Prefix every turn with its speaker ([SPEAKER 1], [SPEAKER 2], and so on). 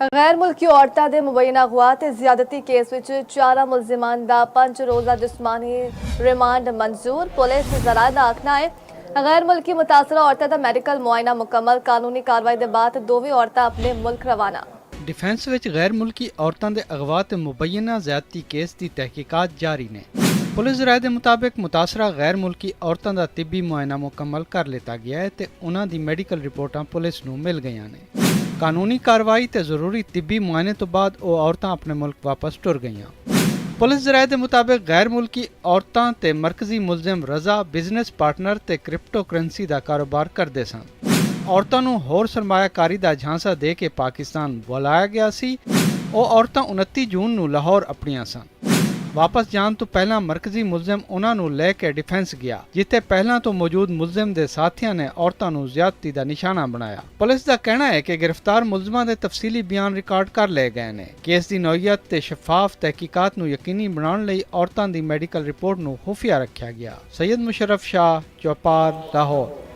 [SPEAKER 1] गैर मुल्की औरतां दे मुबैना अगवा ते ज़्यादती केस विच 4 मुलजिमान दा 5 रोज़ा जिस्मानी रिमांड मंजूर। पुलिस ज़राए दा आखना है गैर मुल्की मुतासरा औरतां दा मैडिकल मुआयना मुकम्मल। कानूनी कार्रवाई दे बाद दोवें औरतां अपने मुल्क रवाना।
[SPEAKER 2] डिफेंस विच गैर मुल्की औरतां दे अगवा ते मुबैना ज़्यादती केस दी तहकीकात जारी ने। पुलिस राय दे मुताबिक मुतासरा गैर मुल्की औरतां दा तिब्बी मुआयना मुकम्मल कर लिता गया है ते उन्हां दी मैडिकल रिपोर्टां पुलिस नूं मिल गईयां ने। कानूनी कार्रवाई ते जरूरी तिब्बी मुआयने तो बाद वो औरतां अपने मुल्क वापस टुर गईयां। पुलिस ज़राए दे मुताबिक गैर मुल्की औरतां ते मरकजी मुलजिम रज़ा बिजनेस पार्टनर ते क्रिप्टो करंसी दा कारोबार करदे सन। औरतां नूं होर सरमायाकारी दा झांसा दे के पाकिस्तान बुलाया गया सी। वो औरतां 29 जून नूं लाहौर अपणियां सन। वापस जाण तो पहला मरकजी मुलजिम उन्हां नूं लै के डिफेंस गया, जिथे पहला तो मौजूद मुलजिम दे साथियां ने औरतां नूं ज़्यादती दा निशाना बनाया। पुलिस दा कहना है कि गिरफ्तार मुलजिमां दे तफसीली बयान रिकॉर्ड कर लए गए ने। केस दी नौईयत ते शफाफ तहकीकात नूं यकीनी बनाउण लई औरतां दी मैडिकल रिपोर्ट नूं खुफिया रखिया गया। सैयद मुशर्रफ शाह, चौपार, लाहौर।